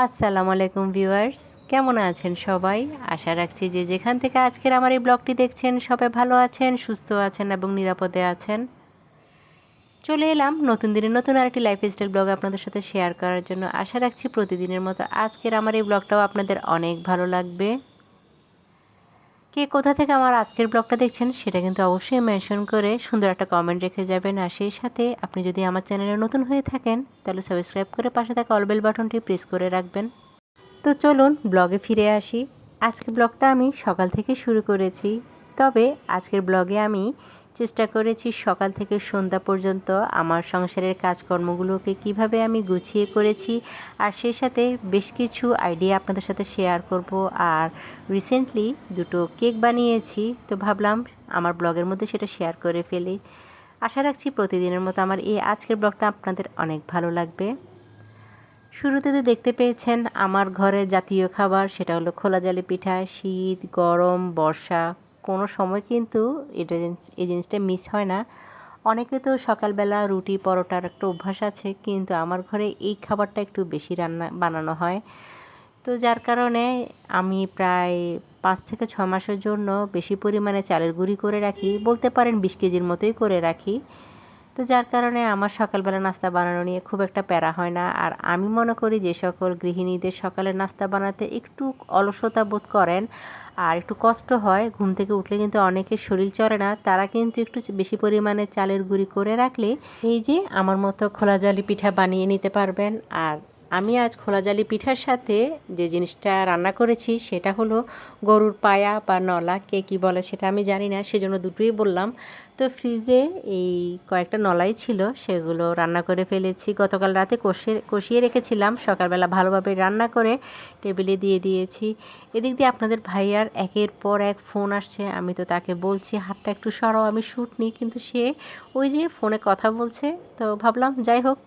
আসসালামু আলাইকুম ভিউয়ার্স, কেমন আছেন সবাই? আশা রাখছি যে যেখান থেকে আজকের আমার এই ব্লগটি দেখছেন সবাই ভালো আছেন, সুস্থ আছেন এবং নিরাপদে আছেন। চলে এলাম নতুন দিনের নতুন আরেকটি লাইফস্টাইল ব্লগ আপনাদের সাথে শেয়ার করার জন্য। আশা রাখছি প্রতিদিনের মতো আজকের আমার এই ব্লগটাও আপনাদের অনেক ভালো লাগবে। কে কোথা থেকে আমার আজকের ব্লগটা দেখছেন সেটা কিন্তু অবশ্যই মেনশন করে সুন্দর একটা কমেন্ট রেখে যাবেন। আর সেই সাথে আপনি যদি আমার চ্যানেলে নতুন হয়ে থাকেন তাহলে সাবস্ক্রাইব করে পাশে থাকা অল বেল বাটনটি প্রেস করে রাখবেন। তো চলুন ব্লগে ফিরে আসি। আজকের ব্লগটা আমি সকাল থেকে শুরু করেছি, তবে আজকের ব্লগে আমি চেষ্টা করেছি সকাল থেকে সন্ধ্যা পর্যন্ত আমার সংসারের কাজকর্মগুলোকে কিভাবে আমি গুছিয়ে করেছি, আর সেই সাথে বেশ কিছু আইডিয়া আপনাদের সাথে শেয়ার করব। আর রিসেন্টলি দুটো কেক বানিয়েছি, তো ভাবলাম আমার ব্লগের মধ্যে সেটা শেয়ার করে ফেলি। আশা রাখছি প্রতিদিনের মতো আমার এই আজকের ব্লগটা আপনাদের অনেক ভালো লাগবে। শুরুতে তো দেখতে পেয়েছেন আমার ঘরের জাতীয় খাবার, সেটা হলো খোলা জালি পিঠা। শীত, গরম, বর্ষা কোনো সময় কিন্তু এই জিনিসটা মিস হয় না। অনেকে তো সকালবেলা রুটি পরোটার একটা অভ্যাস আছে, কিন্তু আমার ঘরে এই খাবারটা একটু বেশি বানানো হয়। তো যার কারণে আমি প্রায় 5 থেকে 6 মাসের জন্য বেশি পরিমাণে চালের গুঁড়ি করে রাখি, বলতে পারেন 20 কেজির মতোই করে রাখি। তো যার কারণে আমার সকালবেলা নাস্তা বানানো নিয়ে খুব একটা প্যারা হয় না। আর আমি মনে করি যে সকল গৃহিণীদের সকালের নাস্তা বানাতে একটু অলসতা বোধ করেন আর একটু কষ্ট হয়, ঘুম থেকে উঠলে কিন্তু অনেকের শরীর চড়ে না, তারা কিন্তু একটু বেশি পরিমাণে চালের গুঁড়ি করে রাখলে এই যে আমার মতো খোলা জালি পিঠা বানিয়ে নিতে পারবেন। আর আমি আজ খোলা জালি পিঠার সাথে যে জিনিসটা রান্না করেছি সেটা হলো গরুর পায়া বা নলা, কে কী বলে সেটা আমি জানি না, সেজন্য দুটোই বললাম। তো ফ্রিজে এই কয়েকটা নলাই ছিল, সেগুলো রান্না করে ফেলেছি। গতকাল রাতে কষিয়ে রেখেছিলাম, সকালবেলা ভালোভাবে রান্না করে টেবিলে দিয়ে দিয়েছি। এদিক দিয়ে আপনাদের ভাইয়ার একের পর এক ফোন আসছে, আমি তো তাকে বলছি হাতটা একটু সরাও, আমি শ্যুট নিই, কিন্তু সে ওই যে ফোনে কথা বলছে। তো ভাবলাম যাই হোক,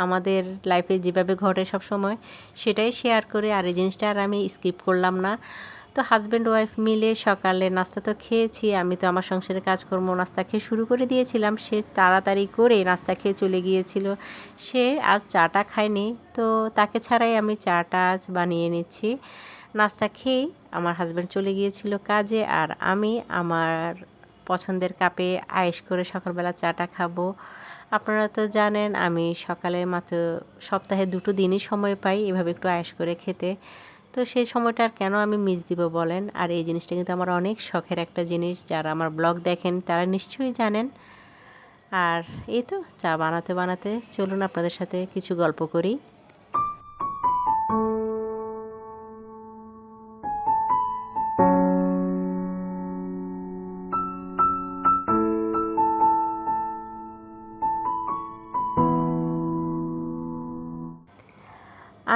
আমাদের লাইফে যেভাবে ঘটে সব সময় সেটাই শেয়ার করে, আর এই জিনিসটা আর আমি স্কিপ করলাম না। তো হাজব্যান্ড ওয়াইফ মিলে সকালে নাস্তা তো খেয়েছি, আমি তো আমার সংসারের কাজকর্ম নাস্তা খেয়ে শুরু করে দিয়েছিলাম। সে তাড়াতাড়ি করে নাস্তা খেয়ে চলে গিয়েছিল, সে আজ চাটা খায়নি, তো তাকে ছাড়াই আমি চাটা আজ বানিয়ে নিচ্ছি। নাস্তা খেয়েই আমার হাজব্যান্ড চলে গিয়েছিল কাজে, আর আমি আমার পছন্দের কাপে আয়েশ করে সকালবেলা চাটা খাবো। আপনারা তো জানেন আমি সকালে মাত্র সপ্তাহে 2 দিনই সময় পাই এভাবে একটু আয়েশ করে খেতে। তো সেই সময়টা আর কেন আমি মিস দিব বলেন। আর এই জিনিসটা কিন্তু আমার অনেক শখের একটা জিনিস, যারা আমার ব্লগ দেখেন তারা নিশ্চয়ই জানেন। আর এই তো চা বানাতে বানাতে চলুন আপনাদের সাথে কিছু গল্প করি।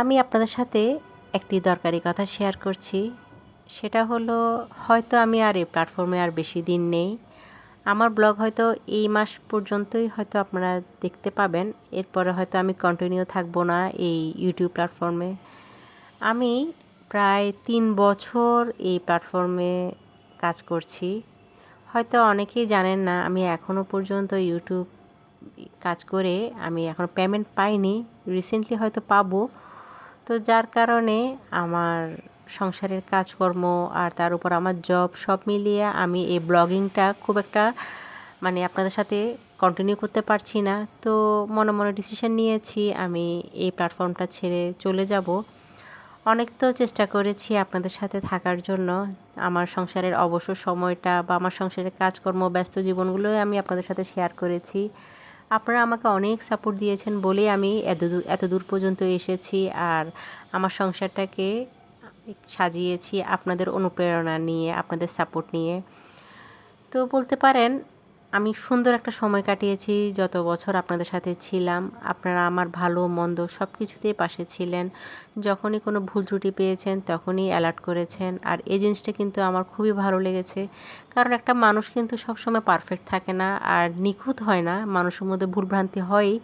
আমি আপনাদের সাথে একটি দরকারি কথা শেয়ার করছি। সেটা হলো, হয়তো আমি আর এই প্ল্যাটফর্মে আর বেশি দিন নেই। আমার ব্লগ হয়তো এই মাস পর্যন্তই হয়তো আপনারা দেখতে পাবেন, এরপরে হয়তো আমি কন্টিনিউ থাকবো না এই ইউটিউব প্ল্যাটফর্মে। আমি প্রায় 3 বছর এই প্ল্যাটফর্মে কাজ করছি। হয়তো অনেকেই জানেন না, আমি এখনও পর্যন্ত ইউটিউব কাজ করে আমি এখনও পেমেন্ট পাইনি, রিসেন্টলি হয়তো পাবো। তো যার কারণে আমার সংসারের কাজকর্ম আর তার উপর আমার জব সব মিলিয়ে আমি এই ব্লগিংটা খুব একটা আপনাদের সাথে কন্টিনিউ করতে পারছি না। তো মনে মনে ডিসিশন নিয়েছি আমি এই প্ল্যাটফর্মটা ছেড়ে চলে যাব। অনেক তো চেষ্টা করেছি আপনাদের সাথে থাকার জন্য, আমার সংসারের অবসর সময়টা বা আমার সংসারের কাজকর্ম ব্যস্ত জীবনগুলোই আমি আপনাদের সাথে শেয়ার করেছি। আপনারা আমাকে অনেক সাপোর্ট দিয়েছেন বলেই আমি এত দূর পর্যন্ত এসেছি, আর আমার সংসারটাকে সাজিয়েছি আপনাদের অনুপ্রেরণা নিয়ে, আপনাদের সাপোর্ট নিয়ে। তো বলতে পারেন আমি সুন্দর একটা সময় কাটিয়েছি যত বছর আপনাদের সাথে ছিলাম। আপনারা আমার ভালো মন্দ সব কিছুতেই পাশে ছিলেন, যখনই কোনো ভুল ত্রুটি পেয়েছেন তখনই অ্যালার্ট করেছেন। আর এই জিনিসটা কিন্তু আমার খুবই ভালো লেগেছে, কারণ একটা মানুষ কিন্তু সবসময় পারফেক্ট থাকে না আর নিখুঁত হয় না, মানুষের মধ্যে ভুলভ্রান্তি হয়ই।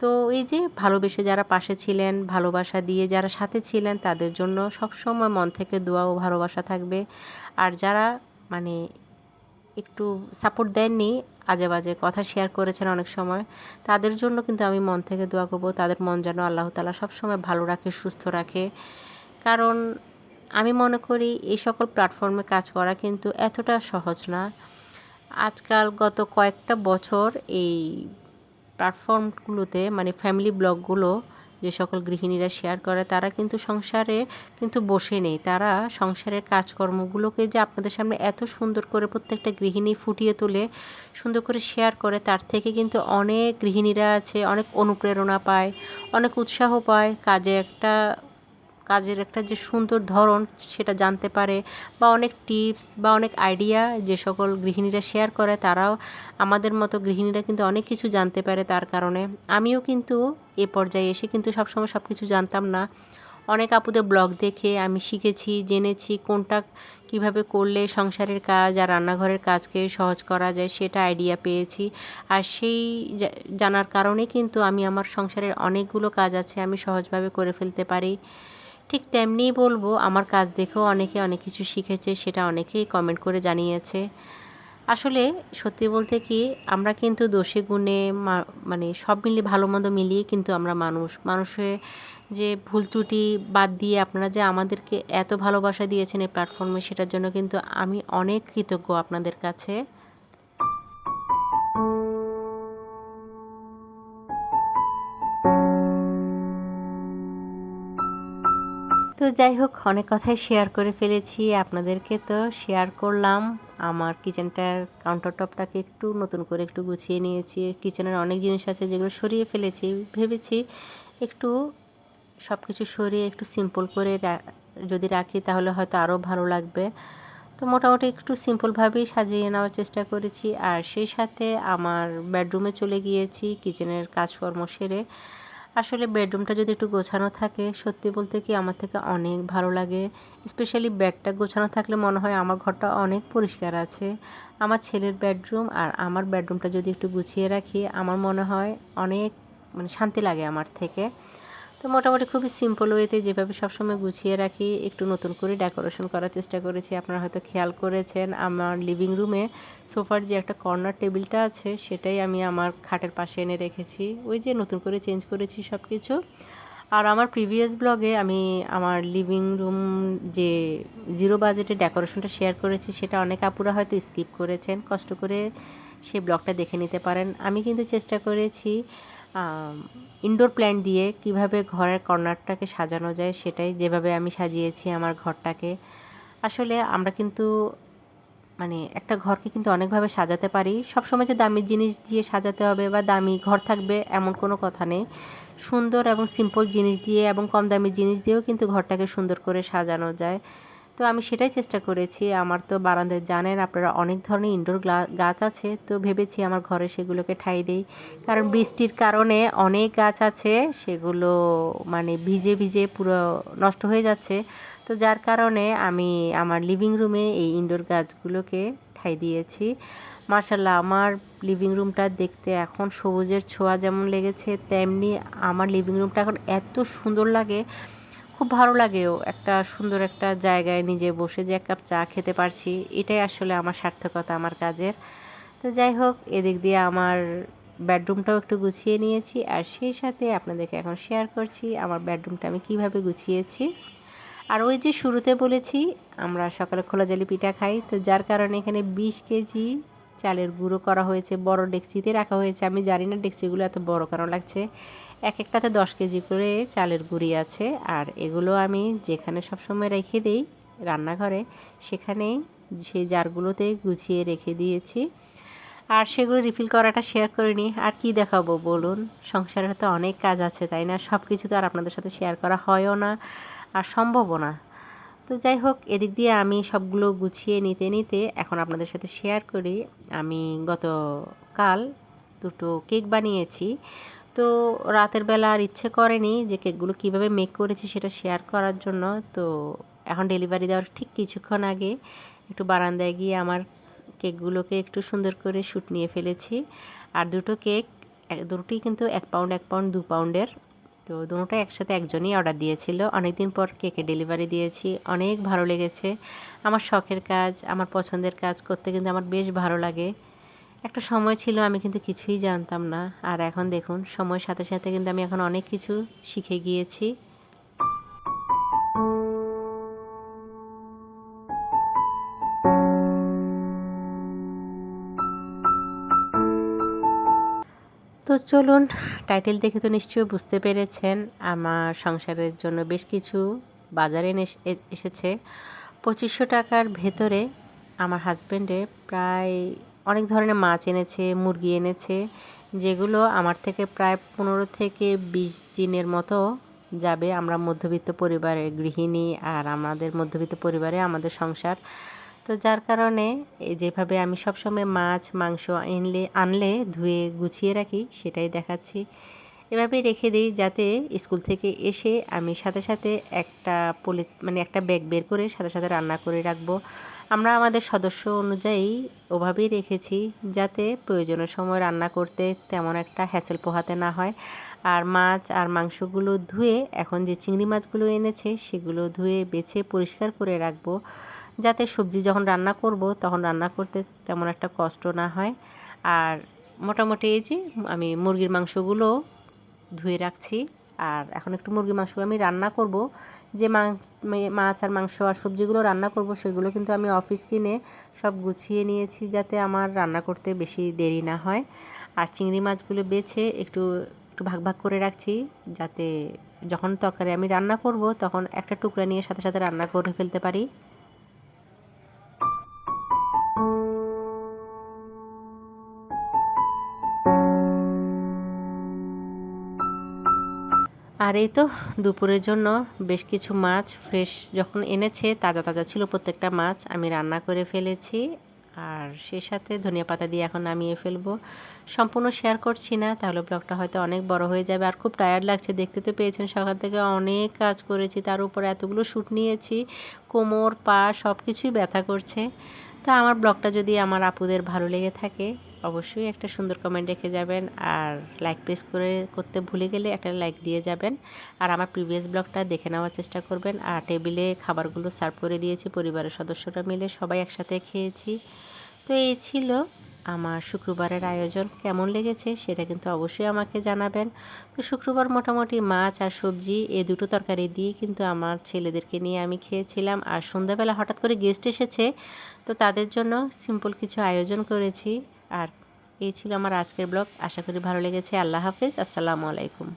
তো এই যে ভালোবেসে যারা পাশে ছিলেন, ভালোবাসা দিয়ে যারা সাথে ছিলেন, তাদের জন্য সবসময় মন থেকে দোয়া ও ভালোবাসা থাকবে। আর যারা মানে একটু সাপোর্ট দেননি, আজে বাজে কথা শেয়ার করেছেন অনেক সময়, তাদের জন্য কিন্তু আমি মন থেকে দোয়া করব তাদের মন যেন আল্লাহ তাআলা সবসময় ভালো রাখে, সুস্থ রাখে। কারণ আমি মনে করি এই সকল প্ল্যাটফর্মে কাজ করা কিন্তু এতটা সহজ না। আজকাল গত কয়েকটা বছর এই প্ল্যাটফর্মগুলোতে মানে ফ্যামিলি ব্লগগুলো যে সকল গৃহিণীরা শেয়ার করে তারা কিন্তু সংসারে কিন্তু বসে নেই, তারা সংসারের কাজকর্মগুলোকে যে আপনাদের সামনে এত সুন্দর করে প্রত্যেকটা গৃহিণী ফুটিয়ে তোলে, সুন্দর করে শেয়ার করে, তার থেকে কিন্তু অনেক গৃহিণীরা আছে অনেক অনুপ্রেরণা পায়, অনেক উৎসাহ পায়, কাজের একটা যে সুন্দর ধরন সেটা জানতে পারে, বা অনেক টিপস বা অনেক আইডিয়া যে সকল গৃহিণীরা শেয়ার করে তারাও আমাদের মতো গৃহিণীরা কিন্তু অনেক কিছু জানতে পারে তার কারণে। আমিও কিন্তু এ পর্যায়ে এসে কিন্তু সবসময় সব কিছু জানতাম না, অনেক আপুদের ব্লগ দেখে আমি শিখেছি, জেনেছি কোনটা কিভাবে করলে সংসারের কাজ আর রান্নাঘরের কাজকে সহজ করা যায় সেটা আইডিয়া পেয়েছি। আর সেই জানার কারণে কিন্তু আমি আমার সংসারের অনেকগুলো কাজ আছে আমি সহজভাবে করে ফেলতে পারি। ঠিক তেমনিই বলবো আমার কাজ দেখেও অনেকে অনেক কিছু শিখেছে, সেটা অনেকেই কমেন্ট করে জানিয়েছে। আসলে সত্যি বলতে কি, আমরা কিন্তু দোষে গুণে মানে সব মিলিয়ে ভালো মন্দ মিলিয়ে কিন্তু আমরা মানুষের যে ভুল ত্রুটি বাদ দিয়ে আপনারা যে আমাদেরকে এত ভালোবাসা দিয়েছেন এই প্ল্যাটফর্মে, সেটার জন্য কিন্তু আমি অনেক কৃতজ্ঞ আপনাদের কাছে। তো যাই হোক, অনেক কথাই শেয়ার করে ফেলেছি, আপনাদেরকে তো শেয়ার করলাম। আমার কিচেনটার কাউন্টার টপটাকে একটু নতুন করে একটু গুছিয়ে নিয়েছি, কিচেনের অনেক জিনিস আছে যেগুলো সরিয়ে ফেলেছি, ভেবেছি একটু সব কিছু সরিয়ে একটু সিম্পল করে যদি রাখি তাহলে হয়তো আরও ভালো লাগবে। তো মোটামুটি একটু সিম্পলভাবেই সাজিয়ে নেওয়ার চেষ্টা করেছি। আর সেই সাথে আমার বেডরুমে চলে গিয়েছি কিচেনের কাজকর্ম সেরে। আসলে বেডরুমটা যদি একটু গোছানো থাকে, সত্যি বলতে কি আমার থেকে অনেক ভালো লাগে। স্পেশালি বেডটা গোছানো থাকলে মনে হয় আমার ঘরটা অনেক পরিষ্কার আছে। আমার ছেলের বেডরুম আর আমার বেডরুমটা যদি একটু গুছিয়ে রাখি আমার মনে হয় অনেক মানে শান্তি লাগে আমার থেকে। তো মোটামুটি খুবই সিম্পল ওয়েতে যেভাবে সবসময় গুছিয়ে রাখি, একটু নতুন করে ডেকোরেশন করার চেষ্টা করেছি। আপনারা হয়তো খেয়াল করেছেন আমার লিভিং রুমে সোফার যে একটা কর্নার টেবিলটা আছে সেটাই আমি আমার খাটের পাশে এনে রেখেছি, ওই যে নতুন করে চেঞ্জ করেছি সব কিছু। আর আমার প্রিভিয়াস ব্লগে আমি আমার লিভিং রুম যে জিরো বাজেটে ডেকোরেশনটা শেয়ার করেছি সেটা অনেক আপুরা হয়তো স্কিপ করেছেন, কষ্ট করে সেই ব্লগটা দেখে নিতে পারেন। আমি কিন্তু চেষ্টা করেছি ইনডোর প্ল্যান্ট দিয়ে কিভাবে ঘরের কর্নারটাকে সাজানো যায়, সেটাই যেভাবে আমি সাজিয়েছি আমার ঘরটাকে। আসলে আমরা কিন্তু মানে একটা ঘরকে কিন্তু অনেকভাবে সাজাতে পারি, সবসময় যে দামি জিনিস দিয়ে সাজাতে হবে বা দামি ঘর থাকবে এমন কোনো কথা নেই। সুন্দর এবং সিম্পল জিনিস দিয়ে এবং কম দামি জিনিস দিয়েও কিন্তু ঘরটাকে সুন্দর করে সাজানো যায়। তো আমি সেটাই চেষ্টা করেছি। আমার তো বারান্দায় জানেন আপনারা অনেক ধরনের ইনডোর গাছ আছে, তো ভেবেছি আমার ঘরে সেগুলোকে ঠাঁই দেই। কারণ বৃষ্টির কারণে অনেক গাছ আছে সেগুলো মানে ভিজে ভিজে পুরো নষ্ট হয়ে যাচ্ছে। তো যার কারণে আমি আমার লিভিং রুমে এই ইনডোর গাছগুলোকে ঠাঁই দিয়েছি। মাশাআল্লাহ, আমার লিভিং রুমটা দেখতে এখন সবুজের ছোঁয়া যেমন লেগেছে, তেমনি আমার লিভিং রুমটা এখন এত সুন্দর লাগে, খুব ভালো লাগেও। একটা সুন্দর একটা জায়গায় নিজে বসে যে এক কাপ চা খেতে পারছি, এটাই আসলে আমার সার্থকতা আমার কাজের। তো যাই হোক, এদিক দিয়ে আমার বেডরুমটাও একটু গুছিয়ে নিয়েছি, আর সেই সাথে আপনাদেরকে এখন শেয়ার করছি আমার বেডরুমটা আমি কিভাবে গুছিয়েছি। আর ওই যে শুরুতে বলেছি আমরা সকালে খোলা জালি পিঠা খাই, তো যার কারণে এখানে 20 কেজি চালের গুঁড়ো করা হয়েছে, বড় ডেকচিতে রাখা হয়েছে। আমি জানি না ডেকচিগুলো এত বড় কারণ লাগছে, এক একটাতে 10 কেজি করে চালের গুঁড়ি আছে। আর এগুলো আমি যেখানে সবসময় রেখে দিই রান্নাঘরে, সেখানেই সেই জারগুলোতে গুছিয়ে রেখে দিয়েছি। আর সেগুলো রিফিল করাটা শেয়ার করিনি, আর কি দেখাবো বলুন, সংসারের তো অনেক কাজ আছে তাই না, সব কিছু তো আর আপনাদের সাথে শেয়ার করা হয়ও না আর সম্ভবও না। তো যাই হোক, এদিক দিয়ে আমি সবগুলো গুছিয়ে নিতে নিতে এখন আপনাদের সাথে শেয়ার করি। আমি গতকাল দুটো কেক বানিয়েছি, তো রাতের বেলা আর ইচ্ছে করেনি যে কেকগুলো কীভাবে মেক করেছি সেটা শেয়ার করার জন্য। তো এখন ডেলিভারি দেওয়ার ঠিক কিছুক্ষণ আগে একটু বারান্দায় গিয়ে আমার কেকগুলোকে একটু সুন্দর করে শ্যুট নিয়ে ফেলেছি। আর দুটো কেক, দুটোই কিন্তু 1 পাউন্ড 1 পাউন্ড 2 পাউন্ডের। তো দুটোটা একসাথে একজনই অর্ডার দিয়েছিল। অনেক দিন পর কেকের ডেলিভারি দিয়েছি, অনেক ভালো লেগেছে। আমার শখের কাজ, আমার পছন্দের কাজ করতে কিন্তু আমার বেশ ভালো লাগে। একটা সময় ছিল আমি কিন্তু কিছুই জানতাম না, আর এখন দেখুন সময়ের সাথে সাথে কিন্তু আমি এখন অনেক কিছু শিখে গিয়েছি। তো চলুন, টাইটেল দেখে তো নিশ্চয়ই বুঝতে পেরেছেন আমার সংসারের জন্য বেশ কিছু বাজারে এসেছে। 2500 টাকার ভেতরে আমার হাজব্যান্ডে প্রায় অনেক ধরনের মাছ এনেছে, মুরগি এনেছে, যেগুলো আমার থেকে প্রায় 15 থেকে 20 দিনের মতো যাবে। আমরা মধ্যবিত্ত পরিবারের গৃহিণী, আর আমাদের মধ্যবিত্ত পরিবারে আমাদের সংসার। তো যার কারণে যেভাবে আমি সবসময় মাছ মাংস আনলে ধুয়ে গুছিয়ে রাখি, সেটাই দেখাচ্ছি। এভাবেই রেখে দিই যাতে স্কুল থেকে এসে আমি সাথে সাথে একটা একটা ব্যাগ বের করে সাথে সাথে রান্না করে রাখবো। আমরা আমাদের সদস্য অনুযায়ী ওভাবেই রেখেছি যাতে প্রয়োজনের সময় রান্না করতে তেমন একটা হ্যাসেল পোহাতে না হয়। আর মাছ আর মাংসগুলো ধুয়ে, এখন যে চিংড়ি মাছগুলো এনেছে সেগুলো ধুয়ে বেছে পরিষ্কার করে রাখবো, যাতে সবজি যখন রান্না করব তখন রান্না করতে তেমন একটা কষ্ট না হয়। আর মোটামুটি এই যে আমি মুরগির মাংসগুলো ধুয়ে রাখছি। আর এখন একটু মুরগির মাংস আমি রান্না করব, যে মাছ আর মাংস আর সবজিগুলো রান্না করব সেগুলো কিন্তু আমি অফিস কিনে সব গুছিয়ে নিয়েছি যাতে আমার রান্না করতে বেশি দেরি না হয়। আর চিংড়ি মাছগুলো বেছে একটু একটু ভাগ ভাগ করে রাখছি, যাতে যখন তরকারি আমি রান্না করব তখন একটা টুকরা নিয়ে সাথে সাথে রান্না করে ফেলতে পারি। আর এই তো দুপুরের জন্য বেশ কিছু মাছ ফ্রেশ যখন এনেছে, তাজা তাজা ছিল প্রত্যেকটা মাছ, আমি রান্না করে ফেলেছি। আর সেই সাথে ধনিয়া পাতা দিয়ে এখন নামিয়ে ফেলবো। সম্পূর্ণ শেয়ার করছি না, তাহলে ব্লগটা হয়তো অনেক বড় হয়ে যাবে। আর খুব টায়ার্ড লাগছে, দেখতে তো পেয়েছেন সকাল থেকে অনেক কাজ করেছি, তার উপরে এতগুলো শ্যুট নিয়েছি, কোমর পা সব কিছুই ব্যথা করছে। তো আমার ব্লগটা যদি আমার আপুদের ভালো লেগে থাকে অবশ্যই একটা সুন্দর কমেন্ট রেখে যাবেন, আর লাইক প্রেস করতে ভুলে গেলে একটা লাইক দিয়ে যাবেন। আর আমার প্রিভিয়াস ব্লগটা দেখে নেওয়ার চেষ্টা করবেন। আর টেবিলে খাবারগুলো সার্ভ করে দিয়েছি, পরিবারের সদস্যরা মিলে সবাই একসাথে খেয়েছি। তো এই ছিল আমার শুক্রবারের আয়োজন। কেমন লেগেছে সেটা কিন্তু অবশ্যই আমাকে জানাবেন। তো শুক্রবার মোটামুটি মাছ আর সবজি এই দুটো তরকারি দিয়ে কিন্তু আমার ছেলেদেরকে নিয়ে আমি খেয়েছিলাম। আর সন্ধ্যাবেলা হঠাৎ করে গেস্ট এসেছে, তো তাদের জন্য সিম্পল কিছু আয়োজন করেছি। আর এই ছিল আমার আজকের ব্লগ। আশা করি ভালো লেগেছে। আল্লাহ হাফেজ, আসসালামু আলাইকুম।